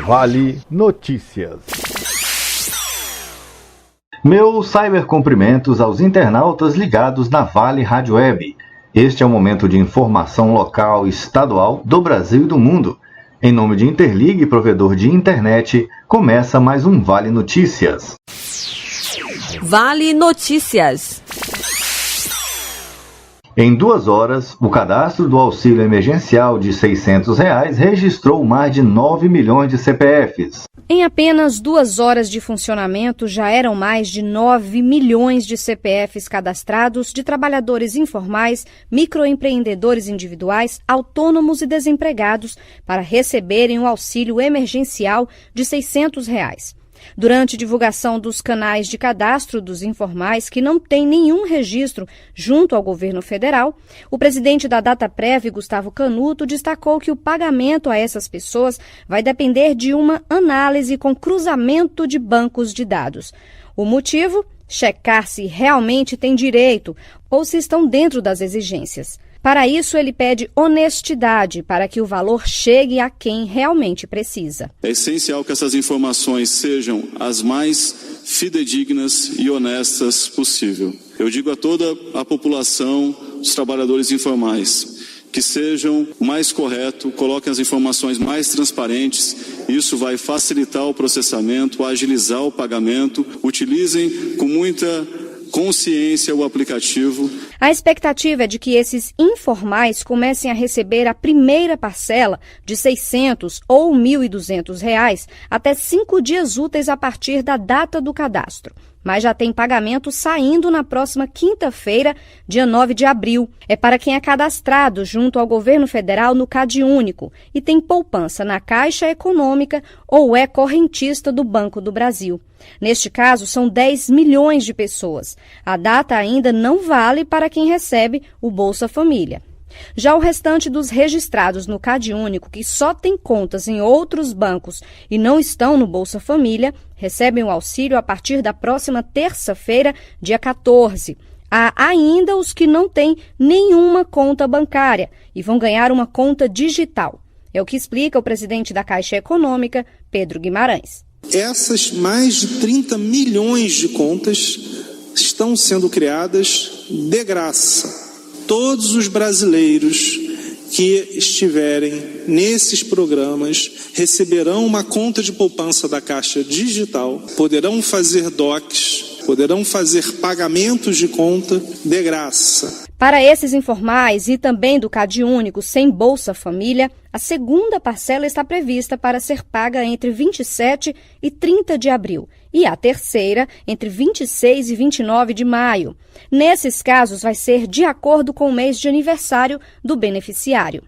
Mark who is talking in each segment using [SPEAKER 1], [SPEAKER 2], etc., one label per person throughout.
[SPEAKER 1] Vale Notícias.
[SPEAKER 2] Meus cybercumprimentos aos internautas ligados na Vale Rádio Web. Este é o momento de informação local, estadual, do Brasil e do mundo. Em nome de Interligue, provedor de internet, começa mais um Vale Notícias.
[SPEAKER 3] Vale Notícias.
[SPEAKER 2] Em 2 horas, o cadastro do auxílio emergencial de R$ 600 registrou mais de 9 milhões de CPFs.
[SPEAKER 4] Em apenas 2 horas de funcionamento, já eram mais de 9 milhões de CPFs cadastrados de trabalhadores informais, microempreendedores individuais, autônomos e desempregados para receberem o auxílio emergencial de R$ 600. Durante divulgação dos canais de cadastro dos informais que não têm nenhum registro junto ao governo federal, o presidente da Dataprev, Gustavo Canuto, destacou que o pagamento a essas pessoas vai depender de uma análise com cruzamento de bancos de dados. O motivo? Checar se realmente têm direito ou se estão dentro das exigências. Para isso, ele pede honestidade para que o valor chegue a quem realmente precisa.
[SPEAKER 5] É essencial que essas informações sejam as mais fidedignas e honestas possível. Eu digo a toda a população, os trabalhadores informais, que sejam o mais correto, coloquem as informações mais transparentes. Isso vai facilitar o processamento, agilizar o pagamento. Utilizem com muita consciência o aplicativo.
[SPEAKER 4] A expectativa é de que esses informais comecem a receber a primeira parcela de R$ 600 ou R$ 1.200 até 5 dias úteis a partir da data do cadastro. Mas já tem pagamento saindo na próxima quinta-feira, dia 9 de abril. É para quem é cadastrado junto ao governo federal no CadÚnico e tem poupança na Caixa Econômica ou é correntista do Banco do Brasil. Neste caso, são 10 milhões de pessoas. A data ainda não vale para quem recebe o Bolsa Família. Já o restante dos registrados no CadÚnico, que só tem contas em outros bancos e não estão no Bolsa Família, recebem o auxílio a partir da próxima terça-feira, dia 14. Há ainda os que não têm nenhuma conta bancária e vão ganhar uma conta digital. É o que explica o presidente da Caixa Econômica, Pedro Guimarães.
[SPEAKER 6] Essas mais de 30 milhões de contas estão sendo criadas de graça. Todos os brasileiros que estiverem nesses programas receberão uma conta de poupança da Caixa digital, poderão fazer DOCs, poderão fazer pagamentos de conta de graça.
[SPEAKER 4] Para esses informais e também do CadÚnico sem Bolsa Família, a segunda parcela está prevista para ser paga entre 27 e 30 de abril e a terceira entre 26 e 29 de maio. Nesses casos, vai ser de acordo com o mês de aniversário do beneficiário.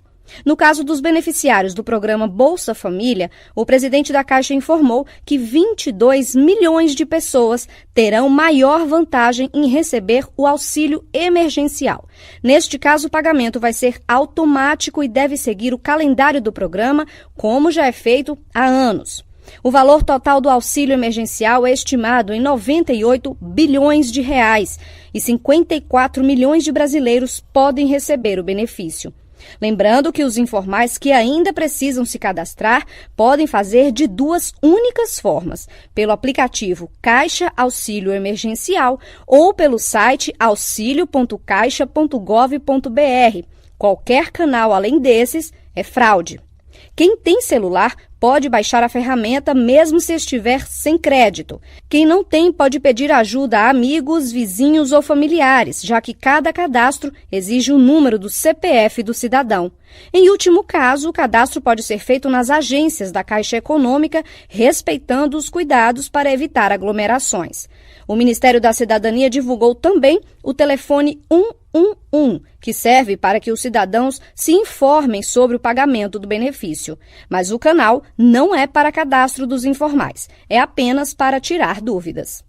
[SPEAKER 4] No caso dos beneficiários do programa Bolsa Família, o presidente da Caixa informou que 22 milhões de pessoas terão maior vantagem em receber o auxílio emergencial. Neste caso, o pagamento vai ser automático e deve seguir o calendário do programa, como já é feito há anos. O valor total do auxílio emergencial é estimado em 98 bilhões de reais e 54 milhões de brasileiros podem receber o benefício. Lembrando que os informais que ainda precisam se cadastrar podem fazer de 2 únicas formas, pelo aplicativo Caixa Auxílio Emergencial ou pelo site auxilio.caixa.gov.br. Qualquer canal além desses é fraude. Quem tem celular pode baixar a ferramenta mesmo se estiver sem crédito. Quem não tem pode pedir ajuda a amigos, vizinhos ou familiares, já que cada cadastro exige o número do CPF do cidadão. Em último caso, o cadastro pode ser feito nas agências da Caixa Econômica, respeitando os cuidados para evitar aglomerações. O Ministério da Cidadania divulgou também o telefone 111, que serve para que os cidadãos se informem sobre o pagamento do benefício. Mas o canal não é para cadastro dos informais, é apenas para tirar dúvidas.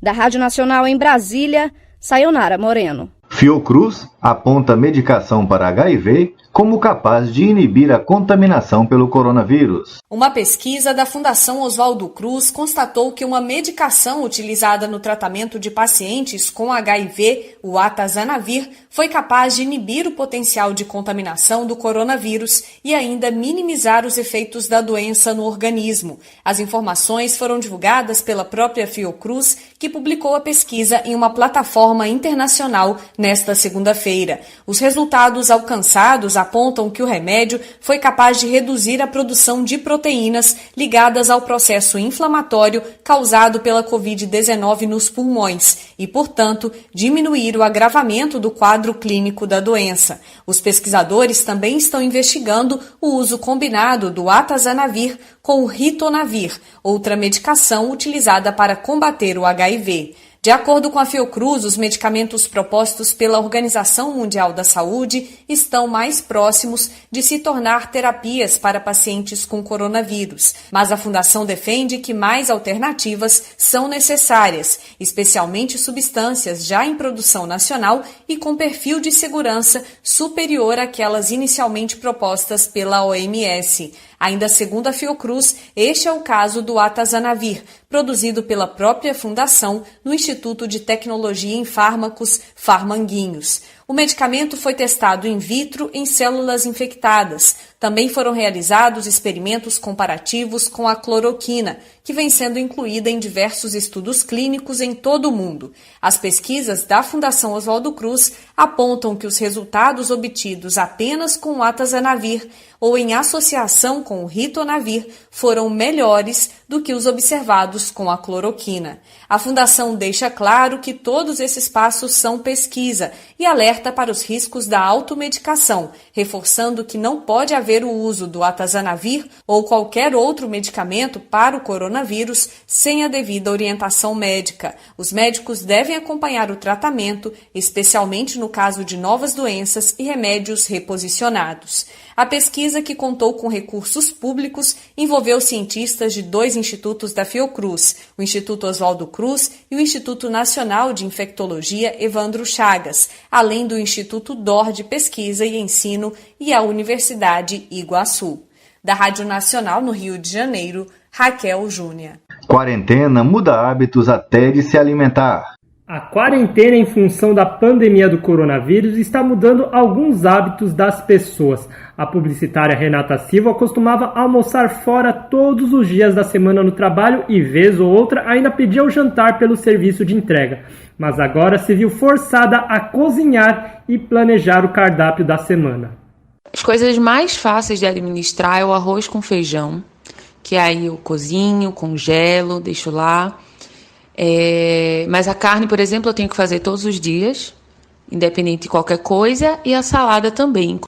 [SPEAKER 4] Da Rádio Nacional em Brasília, Sayonara Moreno.
[SPEAKER 2] Fiocruz aponta medicação para HIV como capaz de inibir a contaminação pelo coronavírus.
[SPEAKER 7] Uma pesquisa da Fundação Oswaldo Cruz constatou que uma medicação utilizada no tratamento de pacientes com HIV, o atazanavir, foi capaz de inibir o potencial de contaminação do coronavírus e ainda minimizar os efeitos da doença no organismo. As informações foram divulgadas pela própria Fiocruz, que publicou a pesquisa em uma plataforma internacional nesta segunda-feira. Os resultados alcançados apontam que o remédio foi capaz de reduzir a produção de proteínas ligadas ao processo inflamatório causado pela Covid-19 nos pulmões e, portanto, diminuir o agravamento do quadro clínico da doença. Os pesquisadores também estão investigando o uso combinado do atazanavir com o ritonavir, outra medicação utilizada para combater o HIV. De acordo com a Fiocruz, os medicamentos propostos pela Organização Mundial da Saúde estão mais próximos de se tornar terapias para pacientes com coronavírus, mas a Fundação defende que mais alternativas são necessárias, especialmente substâncias já em produção nacional e com perfil de segurança superior àquelas inicialmente propostas pela OMS. Ainda segundo a Fiocruz, este é o caso do atazanavir, produzido pela própria Fundação no Instituto de Tecnologia em Fármacos Farmanguinhos. O medicamento foi testado in vitro em células infectadas. Também foram realizados experimentos comparativos com a cloroquina, que vem sendo incluída em diversos estudos clínicos em todo o mundo. As pesquisas da Fundação Oswaldo Cruz apontam que os resultados obtidos apenas com o atazanavir ou em associação com o ritonavir foram melhores do que os observados com a cloroquina. A Fundação deixa claro que todos esses passos são pesquisa e alerta para os riscos da automedicação, reforçando que não pode haver o uso do atazanavir ou qualquer outro medicamento para o coronavírus sem a devida orientação médica. Os médicos devem acompanhar o tratamento, especialmente no caso de novas doenças e remédios reposicionados. A pesquisa, que contou com recursos públicos, envolveu cientistas de 2 institutos da Fiocruz, o Instituto Oswaldo Cruz e o Instituto Nacional de Infectologia Evandro Chagas, além do Instituto DOR de Pesquisa e Ensino e a Universidade Iguaçu. Da Rádio Nacional no Rio de Janeiro, Raquel Júnior.
[SPEAKER 2] Quarentena muda hábitos até de se alimentar.
[SPEAKER 8] A quarentena em função da pandemia do coronavírus está mudando alguns hábitos das pessoas. A publicitária Renata Silva costumava almoçar fora todos os dias da semana no trabalho e, vez ou outra, ainda pedia o jantar pelo serviço de entrega. Mas agora se viu forçada a cozinhar e planejar o cardápio da semana.
[SPEAKER 9] As coisas mais fáceis de administrar é o arroz com feijão, que aí eu cozinho, congelo, deixo lá. Mas a carne, por exemplo, eu tenho que fazer todos os dias, independente de qualquer coisa, e a salada também.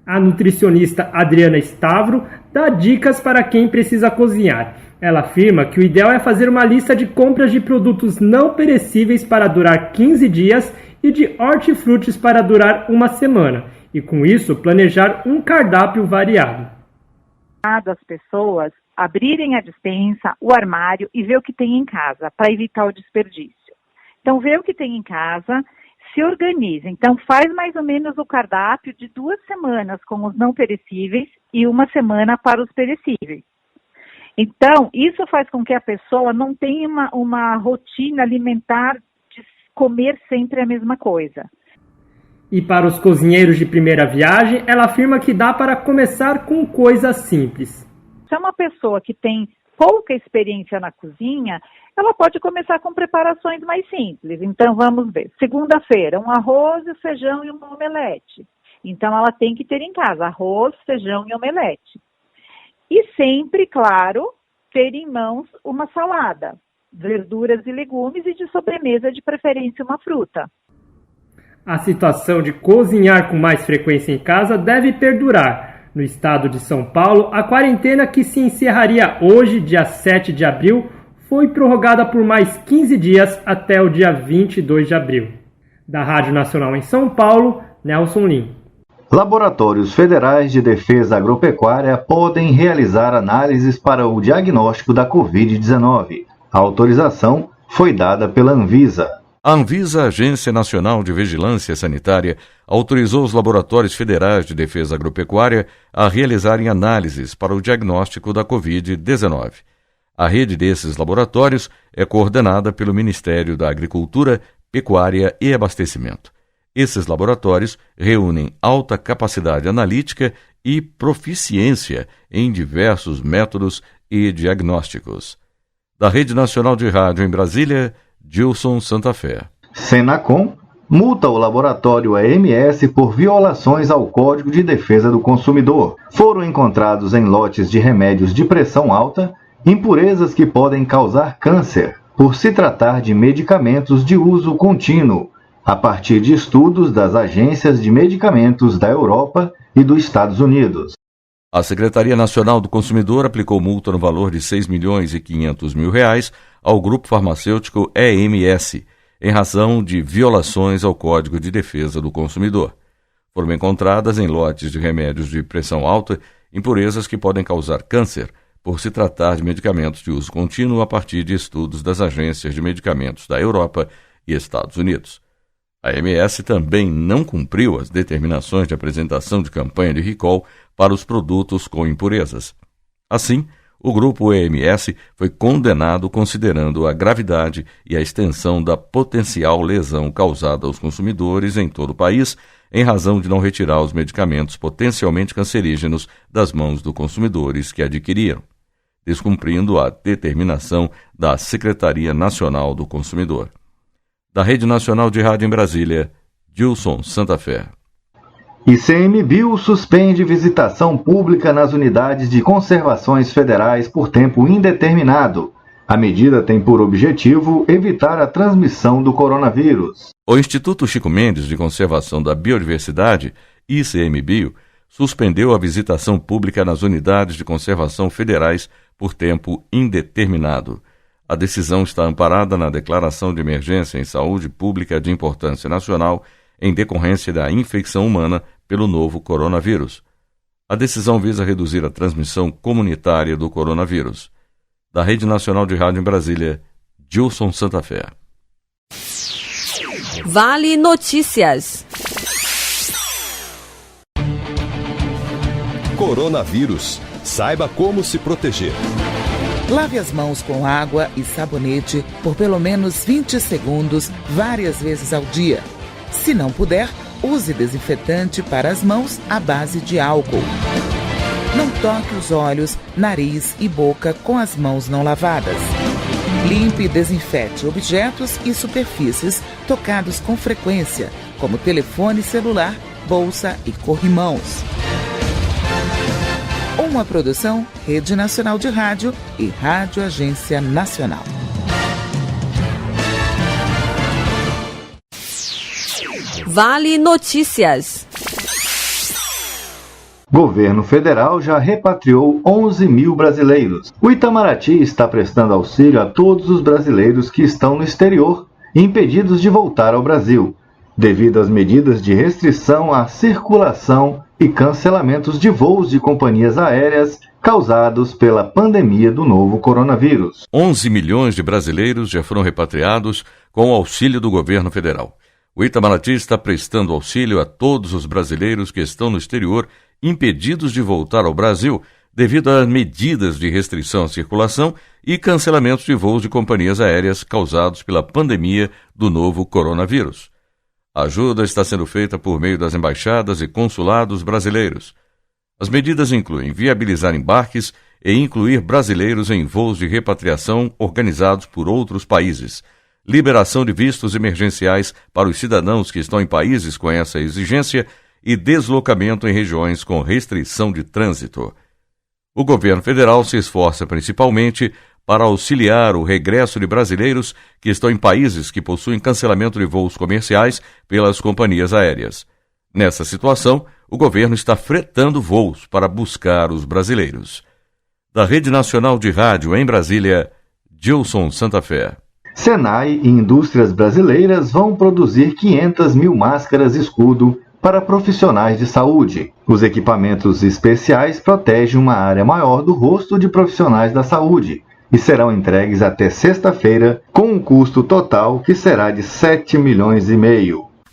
[SPEAKER 8] A nutricionista Adriana Stavro dá dicas para quem precisa cozinhar. Ela afirma que o ideal é fazer uma lista de compras de produtos não perecíveis para durar 15 dias e de hortifrutis para durar uma semana, e com isso planejar um cardápio variado.
[SPEAKER 10] Das pessoas abrirem a despensa, o armário e ver o que tem em casa, para evitar o desperdício. Então, vê o que tem em casa, se organiza. Então, faz mais ou menos o cardápio de 2 semanas com os não perecíveis e 1 semana para os perecíveis. Então, isso faz com que a pessoa não tenha uma rotina alimentar de comer sempre a mesma coisa.
[SPEAKER 8] E para os cozinheiros de primeira viagem, ela afirma que dá para começar com coisas simples.
[SPEAKER 10] Se é uma pessoa que tem pouca experiência na cozinha, ela pode começar com preparações mais simples. Então, vamos ver. Segunda-feira, um arroz, feijão e uma omelete. Então, ela tem que ter em casa arroz, feijão e omelete. E sempre, claro, ter em mãos uma salada, verduras e legumes e de sobremesa, de preferência, uma fruta.
[SPEAKER 8] A situação de cozinhar com mais frequência em casa deve perdurar. No estado de São Paulo, a quarentena, que se encerraria hoje, dia 7 de abril, foi prorrogada por mais 15 dias até o dia 22 de abril. Da Rádio Nacional em São Paulo, Nelson Lim.
[SPEAKER 2] Laboratórios Federais de Defesa Agropecuária podem realizar análises para o diagnóstico da Covid-19. A autorização foi dada pela Anvisa.
[SPEAKER 11] A Anvisa, Agência Nacional de Vigilância Sanitária, autorizou os laboratórios federais de defesa agropecuária a realizarem análises para o diagnóstico da Covid-19. A rede desses laboratórios é coordenada pelo Ministério da Agricultura, Pecuária e Abastecimento. Esses laboratórios reúnem alta capacidade analítica e proficiência em diversos métodos e diagnósticos. Da Rede Nacional de Rádio em Brasília, Gilson Santa Fé.
[SPEAKER 2] Senacom multa o laboratório AMS por violações ao Código de Defesa do Consumidor. Foram encontrados em lotes de remédios de pressão alta impurezas que podem causar câncer, por se tratar de medicamentos de uso contínuo, a partir de estudos das agências de medicamentos da Europa e dos Estados Unidos.
[SPEAKER 11] A Secretaria Nacional do Consumidor aplicou multa no valor de R$ 6.500.000 ao grupo farmacêutico EMS, em razão de violações ao Código de Defesa do Consumidor. Foram encontradas em lotes de remédios de pressão alta impurezas que podem causar câncer, por se tratar de medicamentos de uso contínuo a partir de estudos das agências de medicamentos da Europa e Estados Unidos. A AMS também não cumpriu as determinações de apresentação de campanha de recall para os produtos com impurezas. Assim, o grupo EMS foi condenado considerando a gravidade e a extensão da potencial lesão causada aos consumidores em todo o país, em razão de não retirar os medicamentos potencialmente cancerígenos das mãos dos consumidores que adquiriram, descumprindo a determinação da Secretaria Nacional do Consumidor. Da Rede Nacional de Rádio em Brasília, Gilson Santa Fé.
[SPEAKER 2] ICMBio suspende visitação pública nas unidades de conservações federais por tempo indeterminado. A medida tem por objetivo evitar a transmissão do coronavírus.
[SPEAKER 11] O Instituto Chico Mendes de Conservação da Biodiversidade, ICMBio, suspendeu a visitação pública nas unidades de conservação federais por tempo indeterminado. A decisão está amparada na Declaração de Emergência em Saúde Pública de Importância Nacional em decorrência da infecção humana pelo novo coronavírus. A decisão visa reduzir a transmissão comunitária do coronavírus. Da Rede Nacional de Rádio em Brasília, Gilson Santa Fé.
[SPEAKER 3] Vale Notícias.
[SPEAKER 12] Coronavírus. Saiba como se proteger.
[SPEAKER 13] Lave as mãos com água e sabonete por pelo menos 20 segundos, várias vezes ao dia. Se não puder, use desinfetante para as mãos à base de álcool. Não toque os olhos, nariz e boca com as mãos não lavadas. Limpe e desinfete objetos e superfícies tocados com frequência, como telefone celular, bolsa e corrimãos. Uma produção, Rede Nacional de Rádio e Rádio Agência Nacional.
[SPEAKER 3] Vale Notícias.
[SPEAKER 2] Governo federal já repatriou 11 mil brasileiros. O Itamaraty está prestando auxílio a todos os brasileiros que estão no exterior impedidos de voltar ao Brasil, devido às medidas de restrição à circulação e cancelamentos de voos de companhias aéreas causados pela pandemia do novo coronavírus.
[SPEAKER 11] 11 milhões de brasileiros já foram repatriados com o auxílio do governo federal. O Itamaraty está prestando auxílio a todos os brasileiros que estão no exterior impedidos de voltar ao Brasil devido às medidas de restrição à circulação e cancelamentos de voos de companhias aéreas causados pela pandemia do novo coronavírus. A ajuda está sendo feita por meio das embaixadas e consulados brasileiros. As medidas incluem viabilizar embarques e incluir brasileiros em voos de repatriação organizados por outros países, liberação de vistos emergenciais para os cidadãos que estão em países com essa exigência e deslocamento em regiões com restrição de trânsito. O governo federal se esforça principalmente para auxiliar o regresso de brasileiros que estão em países que possuem cancelamento de voos comerciais pelas companhias aéreas. Nessa situação, o governo está fretando voos para buscar os brasileiros. Da Rede Nacional de Rádio em Brasília, Gilson Santa Fé.
[SPEAKER 2] Senai e indústrias brasileiras vão produzir 500 mil máscaras escudo para profissionais de saúde. Os equipamentos especiais protegem uma área maior do rosto de profissionais da saúde e serão entregues até sexta-feira, com um custo total que será de 7,5 milhões.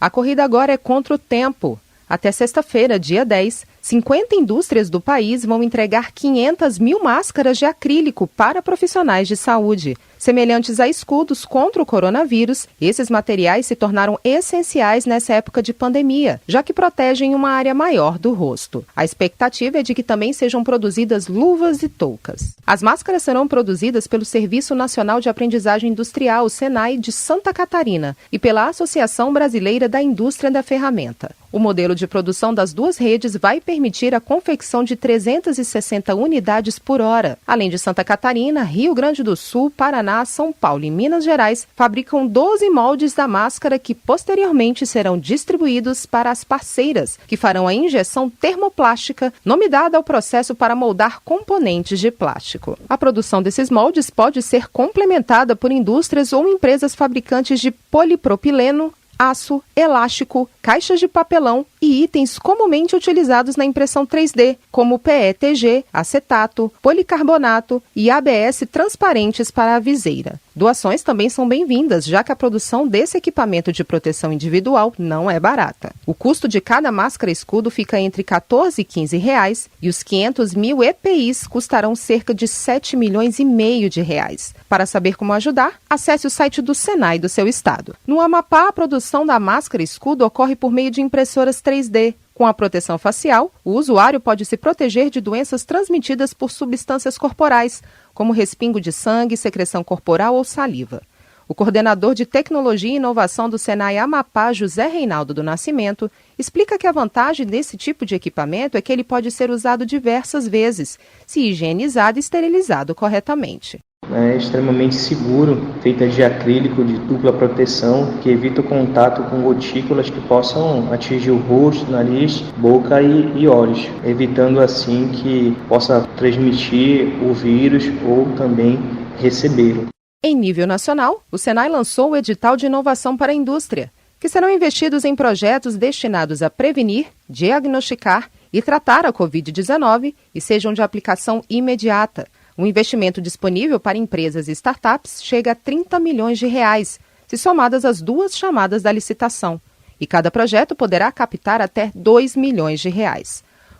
[SPEAKER 14] A corrida agora é contra o tempo. Até sexta-feira, dia 10, 50 indústrias do país vão entregar 500 mil máscaras de acrílico para profissionais de saúde. Semelhantes a escudos contra o coronavírus, esses materiais se tornaram essenciais nessa época de pandemia, já que protegem uma área maior do rosto. A expectativa é de que também sejam produzidas luvas e toucas. As máscaras serão produzidas pelo Serviço Nacional de Aprendizagem Industrial, o SENAI, de Santa Catarina, e pela Associação Brasileira da Indústria da Ferramenta. O modelo de produção das duas redes vai permitir a confecção de 360 unidades por hora. Além de Santa Catarina, Rio Grande do Sul, Paraná, São Paulo e Minas Gerais fabricam 12 moldes da máscara que posteriormente serão distribuídos para as parceiras, que farão a injeção termoplástica, nome dado ao processo para moldar componentes de plástico. A produção desses moldes pode ser complementada por indústrias ou empresas fabricantes de polipropileno, aço, elástico, caixas de papelão e itens comumente utilizados na impressão 3D, como PETG, acetato, policarbonato e ABS transparentes para a viseira. Doações também são bem-vindas, já que a produção desse equipamento de proteção individual não é barata. O custo de cada máscara escudo fica entre R$14 e R$15 e os 500 mil EPIs custarão cerca de R$7,5 milhões. Para saber como ajudar, acesse o site do SENAI do seu estado. No Amapá, a produção da máscara escudo ocorre por meio de impressoras 3D. Com a proteção facial, o usuário pode se proteger de doenças transmitidas por substâncias corporais, como respingo de sangue, secreção corporal ou saliva. O coordenador de Tecnologia e Inovação do SENAI Amapá, José Reinaldo do Nascimento, explica que a vantagem desse tipo de equipamento é que ele pode ser usado diversas vezes, se higienizado e esterilizado corretamente.
[SPEAKER 15] É extremamente seguro, feita de acrílico de dupla proteção, que evita o contato com gotículas que possam atingir o rosto, nariz, boca e olhos, evitando assim que possa transmitir o vírus ou também recebê-lo.
[SPEAKER 14] Em nível nacional, o SENAI lançou o edital de inovação para a indústria, que serão investidos em projetos destinados a prevenir, diagnosticar e tratar a Covid-19 e sejam de aplicação imediata. O investimento disponível para empresas e startups chega a R$30 milhões, se somadas as duas chamadas da licitação, e cada projeto poderá captar até R$2 milhões.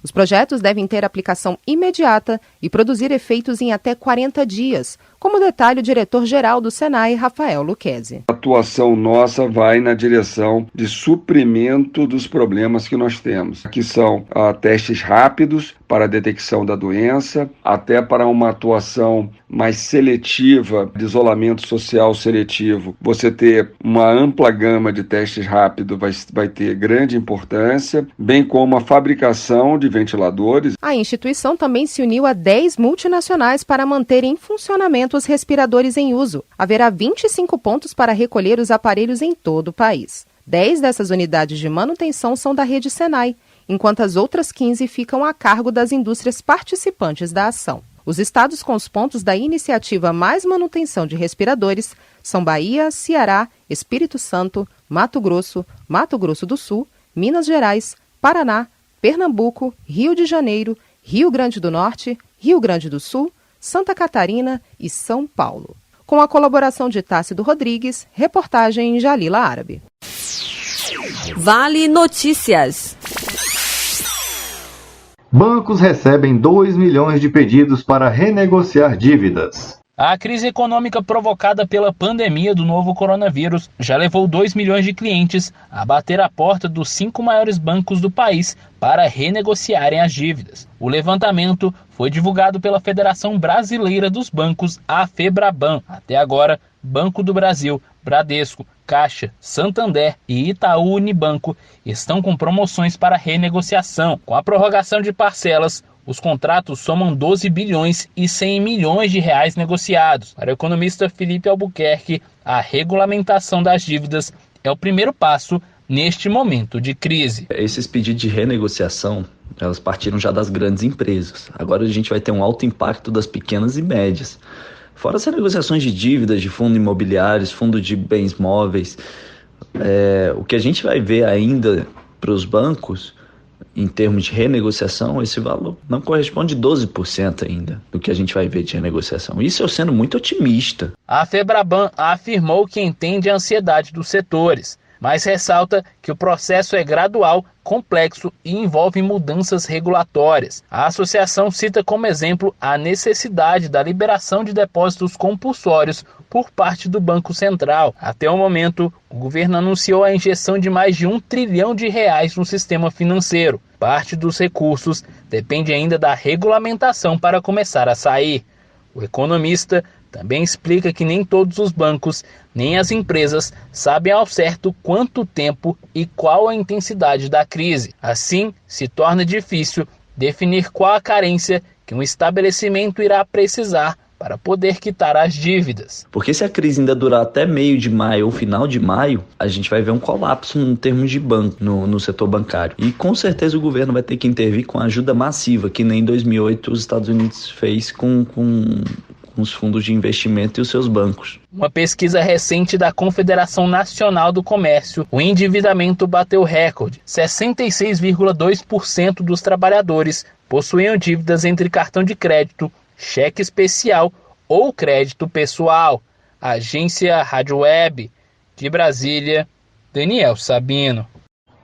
[SPEAKER 14] Os projetos devem ter aplicação imediata e produzir efeitos em até 40 dias, como detalha o diretor-geral do SENAI, Rafael Lucchesi.
[SPEAKER 16] A atuação nossa vai na direção de suprimento dos problemas que nós temos, que são testes rápidos para a detecção da doença, até para uma atuação mais seletiva, de isolamento social seletivo. Você ter uma ampla gama de testes rápidos vai ter grande importância, bem como a fabricação de ventiladores.
[SPEAKER 14] A instituição também se uniu a 10 multinacionais para manter em funcionamento os respiradores em uso. Haverá 25 pontos para recolher os aparelhos em todo o país. 10 dessas unidades de manutenção são da rede SENAI, enquanto as outras 15 ficam a cargo das indústrias participantes da ação. Os estados com os pontos da iniciativa Mais Manutenção de Respiradores são Bahia, Ceará, Espírito Santo, Mato Grosso do Sul, Minas Gerais, Paraná, Pernambuco, Rio de Janeiro, Rio Grande do Norte, Rio Grande do Sul, Santa Catarina e São Paulo. Com a colaboração de Tácito Rodrigues, reportagem Jalila Árabe.
[SPEAKER 3] Vale Notícias.
[SPEAKER 2] Bancos recebem 2 milhões de pedidos para renegociar dívidas.
[SPEAKER 17] A crise econômica provocada pela pandemia do novo coronavírus já levou 2 milhões de clientes a bater a porta dos 5 maiores bancos do país para renegociarem as dívidas. O levantamento foi divulgado pela Federação Brasileira dos Bancos, a FEBRABAN. Até agora, Banco do Brasil, Bradesco, Caixa, Santander e Itaú Unibanco estão com promoções para renegociação. Com a prorrogação de parcelas, os contratos somam 12 bilhões e 100 milhões de reais negociados. Para o economista Felipe Albuquerque, a regulamentação das dívidas é o primeiro passo neste momento de crise.
[SPEAKER 18] Esses pedidos de renegociação, elas partiram já das grandes empresas. Agora a gente vai ter um alto impacto das pequenas e médias. Fora as renegociações de dívidas de fundos imobiliários, fundo de bens móveis, o que a gente vai ver ainda para os bancos em termos de renegociação, esse valor não corresponde a 12% ainda do que a gente vai ver de renegociação. Isso eu sendo muito otimista.
[SPEAKER 17] A Febraban afirmou que entende a ansiedade dos setores, mas ressalta que o processo é gradual, complexo e envolve mudanças regulatórias. A associação cita como exemplo a necessidade da liberação de depósitos compulsórios por parte do Banco Central. Até o momento, o governo anunciou a injeção de mais de R$1 trilhão no sistema financeiro. Parte dos recursos depende ainda da regulamentação para começar a sair. O economista também explica que nem todos os bancos, nem as empresas, sabem ao certo quanto tempo e qual a intensidade da crise. Assim, se torna difícil definir qual a carência que um estabelecimento irá precisar para poder quitar as dívidas.
[SPEAKER 18] Porque se a crise ainda durar até meio de maio ou final de maio, a gente vai ver um colapso em termos de banco no setor bancário. E com certeza o governo vai ter que intervir com ajuda massiva, que nem em 2008 os Estados Unidos fez com os fundos de investimento e os seus bancos.
[SPEAKER 17] Uma pesquisa recente da Confederação Nacional do Comércio, o endividamento bateu recorde. 66,2% dos trabalhadores possuíam dívidas entre cartão de crédito, cheque especial ou crédito pessoal. Agência Rádio Web, de Brasília, Daniel Sabino.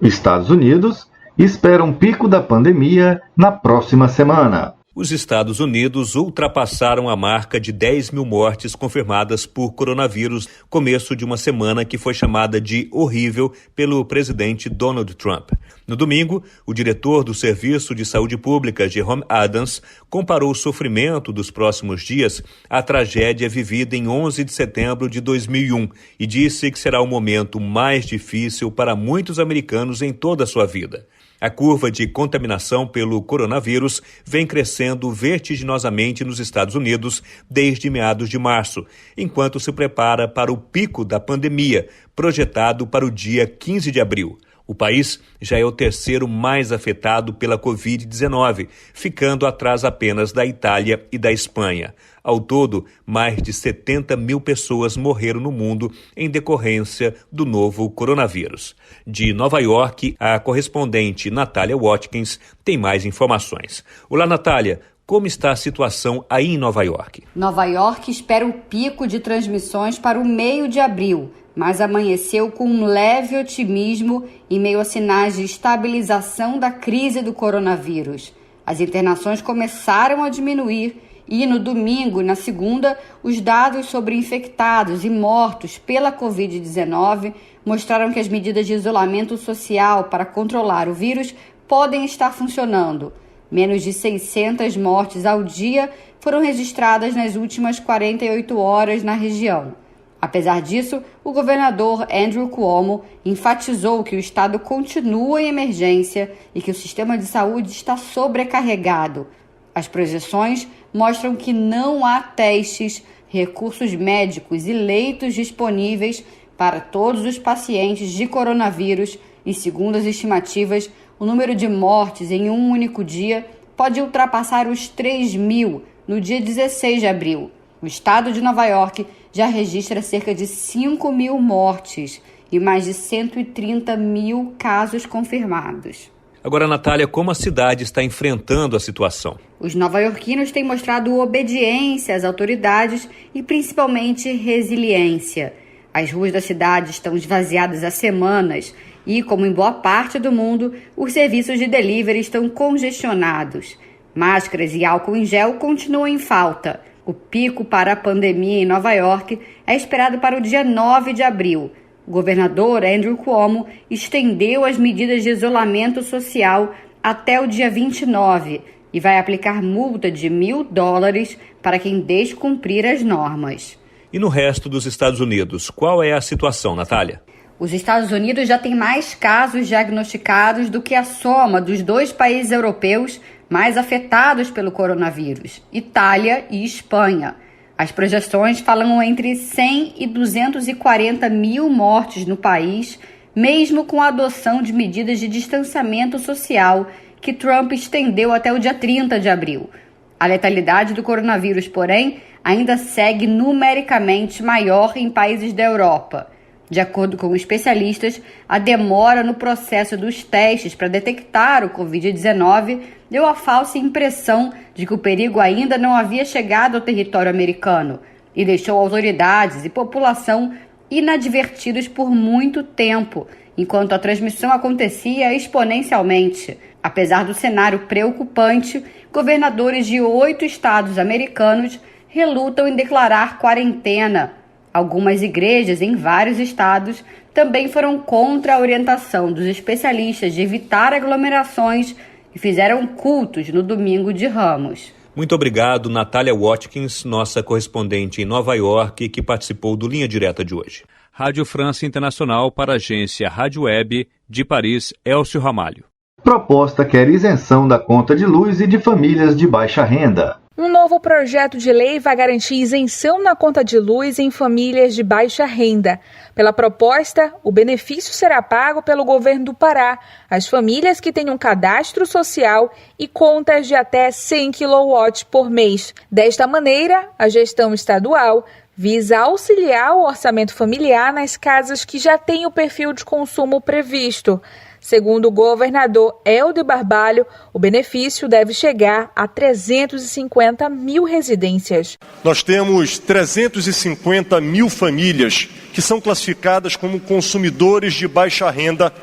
[SPEAKER 2] Estados Unidos espera um pico da pandemia na próxima semana.
[SPEAKER 19] Os Estados Unidos ultrapassaram a marca de 10 mil mortes confirmadas por coronavírus, começo de uma semana que foi chamada de horrível pelo presidente Donald Trump. No domingo, o diretor do Serviço de Saúde Pública, Jerome Adams, comparou o sofrimento dos próximos dias à tragédia vivida em 11 de setembro de 2001 e disse que será o momento mais difícil para muitos americanos em toda a sua vida. A curva de contaminação pelo coronavírus vem crescendo vertiginosamente nos Estados Unidos desde meados de março, enquanto se prepara para o pico da pandemia, projetado para o dia 15 de abril. O país já é o terceiro mais afetado pela Covid-19, ficando atrás apenas da Itália e da Espanha. Ao todo, mais de 70 mil pessoas morreram no mundo em decorrência do novo coronavírus. De Nova York, a correspondente Natália Watkins tem mais informações. Olá, Natália. Como está a situação aí em Nova York?
[SPEAKER 20] Nova York espera um pico de transmissões para o meio de abril, mas amanheceu com um leve otimismo em meio a sinais de estabilização da crise do coronavírus. As internações começaram a diminuir e no domingo e na segunda, os dados sobre infectados e mortos pela Covid-19 mostraram que as medidas de isolamento social para controlar o vírus podem estar funcionando. Menos de 600 mortes ao dia foram registradas nas últimas 48 horas na região. Apesar disso, o governador Andrew Cuomo enfatizou que o estado continua em emergência e que o sistema de saúde está sobrecarregado. As projeções mostram que não há testes, recursos médicos e leitos disponíveis para todos os pacientes de coronavírus e, segundo as estimativas, o número de mortes em um único dia pode ultrapassar os 3.000 no dia 16 de abril. O estado de Nova York já registra cerca de 5.000 mortes e mais de 130 mil casos confirmados.
[SPEAKER 19] Agora, Natália, como a cidade está enfrentando a situação?
[SPEAKER 20] Os nova-iorquinos têm mostrado obediência às autoridades e principalmente resiliência. As ruas da cidade estão esvaziadas há semanas e, como em boa parte do mundo, os serviços de delivery estão congestionados. Máscaras e álcool em gel continuam em falta. O pico para a pandemia em Nova York é esperado para o dia 9 de abril. O governador Andrew Cuomo estendeu as medidas de isolamento social até o dia 29 e vai aplicar multa de $1.000 para quem descumprir as normas.
[SPEAKER 19] E no resto dos Estados Unidos, qual é a situação, Natália?
[SPEAKER 20] Os Estados Unidos já têm mais casos diagnosticados do que a soma dos dois países europeus mais afetados pelo coronavírus, Itália e Espanha. As projeções falam entre 100 e 240 mil mortes no país, mesmo com a adoção de medidas de distanciamento social que Trump estendeu até o dia 30 de abril. A letalidade do coronavírus, porém, ainda segue numericamente maior em países da Europa. De acordo com especialistas, a demora no processo dos testes para detectar o Covid-19 deu a falsa impressão de que o perigo ainda não havia chegado ao território americano e deixou autoridades e população inadvertidos por muito tempo, enquanto a transmissão acontecia exponencialmente. Apesar do cenário preocupante, governadores de 8 estados americanos relutam em declarar quarentena. Algumas igrejas em vários estados também foram contra a orientação dos especialistas de evitar aglomerações e fizeram cultos no domingo de Ramos.
[SPEAKER 19] Muito obrigado, Natália Watkins, nossa correspondente em Nova York, que participou do Linha Direta de hoje. Rádio França Internacional para a agência Rádio Web de Paris, Elcio Ramalho.
[SPEAKER 2] Proposta quer isenção da conta de luz e de famílias de baixa renda.
[SPEAKER 21] Um novo projeto de lei vai garantir isenção na conta de luz em famílias de baixa renda. Pela proposta, o benefício será pago pelo governo do Pará às famílias que têm um cadastro social e contas de até 100 kW por mês. Desta maneira, a gestão estadual visa auxiliar o orçamento familiar nas casas que já têm o perfil de consumo previsto. Segundo o governador Helder Barbalho, o benefício deve chegar a 350 mil residências.
[SPEAKER 22] Nós temos 350 mil famílias que são classificadas como consumidores de baixa renda,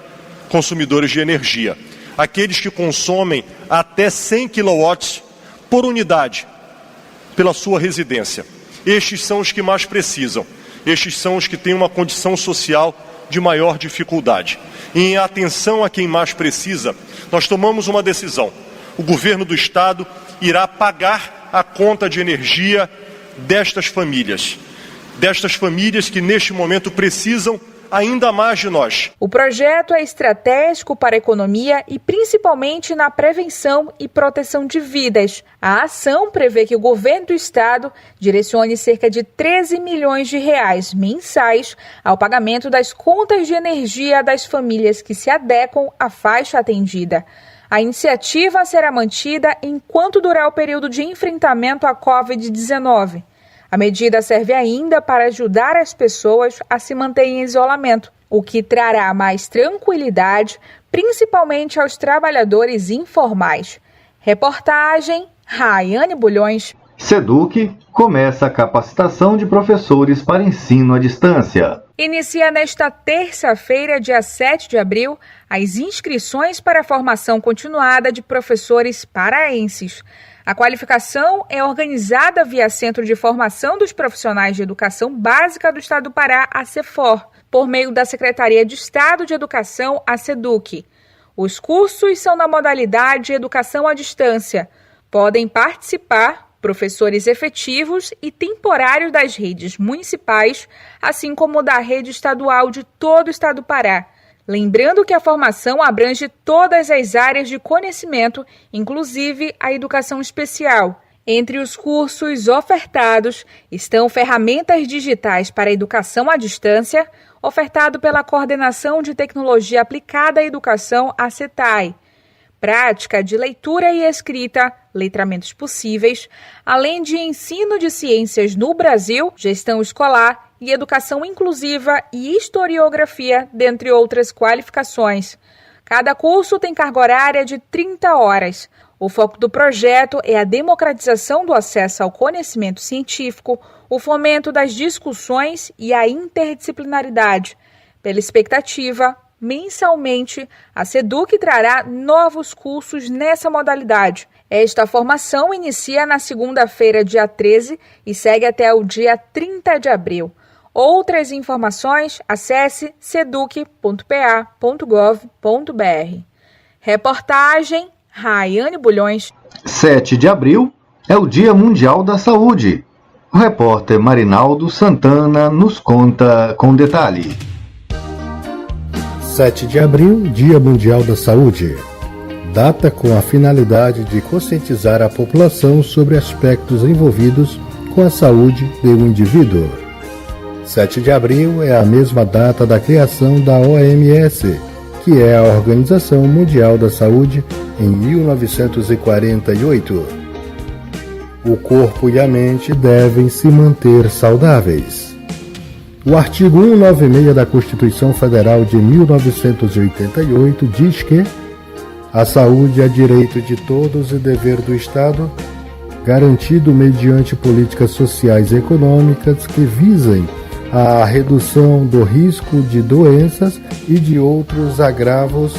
[SPEAKER 22] consumidores de energia. Aqueles que consomem até 100 kW por unidade pela sua residência. Estes são os que mais precisam. Estes são os que têm uma condição social de maior dificuldade. E em atenção a quem mais precisa, nós tomamos uma decisão. O governo do estado irá pagar a conta de energia destas famílias que neste momento precisam ainda mais de nós.
[SPEAKER 21] O projeto é estratégico para a economia e principalmente na prevenção e proteção de vidas. A ação prevê que o governo do estado direcione cerca de 13 milhões de reais mensais ao pagamento das contas de energia das famílias que se adequam à faixa atendida. A iniciativa será mantida enquanto durar o período de enfrentamento à Covid-19. A medida serve ainda para ajudar as pessoas a se manter em isolamento, o que trará mais tranquilidade, principalmente aos trabalhadores informais. Reportagem, Raiane Bulhões.
[SPEAKER 2] SEDUC começa a capacitação de professores para ensino à distância.
[SPEAKER 21] Inicia nesta terça-feira, dia 7 de abril, as inscrições para a formação continuada de professores paraenses. A qualificação é organizada via Centro de Formação dos Profissionais de Educação Básica do Estado do Pará, a CEFOR, por meio da Secretaria de Estado de Educação, a SEDUC. Os cursos são na modalidade Educação à Distância. Podem participar professores efetivos e temporários das redes municipais, assim como da rede estadual de todo o Estado do Pará. Lembrando que a formação abrange todas as áreas de conhecimento, inclusive a educação especial. Entre os cursos ofertados estão ferramentas digitais para a educação à distância, ofertado pela Coordenação de Tecnologia Aplicada à Educação, a CETAI, prática de leitura e escrita, letramentos possíveis, além de ensino de ciências no Brasil, gestão escolar e educação inclusiva e historiografia, dentre outras qualificações. Cada curso tem carga horária de 30 horas. O foco do projeto é a democratização do acesso ao conhecimento científico, o fomento das discussões e a interdisciplinaridade. Pela expectativa, mensalmente, a SEDUC trará novos cursos nessa modalidade. Esta formação inicia na segunda-feira, dia 13, e segue até o dia 30 de abril. Outras informações, acesse seduc.pa.gov.br. Reportagem, Raiane Bulhões.
[SPEAKER 2] 7 de abril é o Dia Mundial da Saúde. O repórter Marinaldo Santana nos conta com detalhe.
[SPEAKER 1] 7 de abril, Dia Mundial da Saúde. Data com a finalidade de conscientizar a população sobre aspectos envolvidos com a saúde do indivíduo. 7 de abril é a mesma data da criação da OMS, que é a Organização Mundial da Saúde, em 1948. O corpo e a mente devem se manter saudáveis. O artigo 196 da Constituição Federal de 1988 diz que a saúde é direito de todos e dever do Estado, garantido mediante políticas sociais e econômicas que visem a redução do risco de doenças e de outros agravos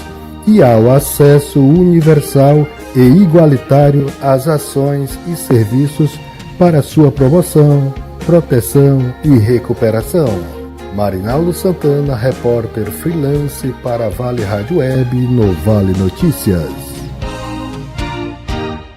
[SPEAKER 1] e ao acesso universal e igualitário às ações e serviços para sua promoção, proteção e recuperação. Marinaldo Santana, repórter freelance para Vale Rádio Web no Vale Notícias.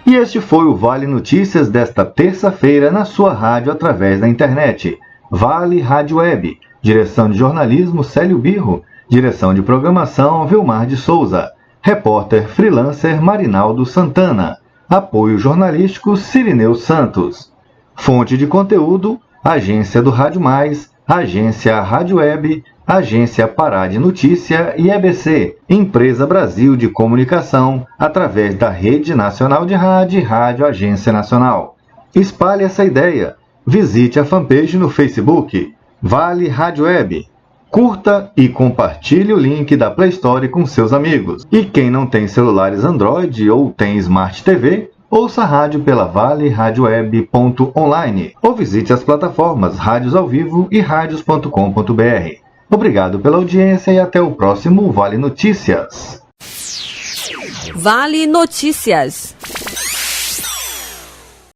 [SPEAKER 2] E este foi o Vale Notícias desta terça-feira na sua rádio através da internet. Vale Rádio Web. Direção de jornalismo Célio Birro. Direção de programação Vilmar de Souza. Repórter freelancer Marinaldo Santana. Apoio jornalístico Cirineu Santos. Fonte de conteúdo: Agência do Rádio Mais, Agência Rádio Web, Agência Pará de Notícia e EBC, Empresa Brasil de Comunicação, através da Rede Nacional de Rádio e Rádio Agência Nacional. Espalhe essa ideia. Visite a fanpage no Facebook, Vale Rádio Web. Curta e compartilhe o link da Play Store com seus amigos. E quem não tem celulares Android ou tem Smart TV, ouça a rádio pela valeradioweb.online ou visite as plataformas Rádios ao Vivo e radios.com.br. Obrigado pela audiência e até o próximo Vale Notícias.
[SPEAKER 3] Vale Notícias.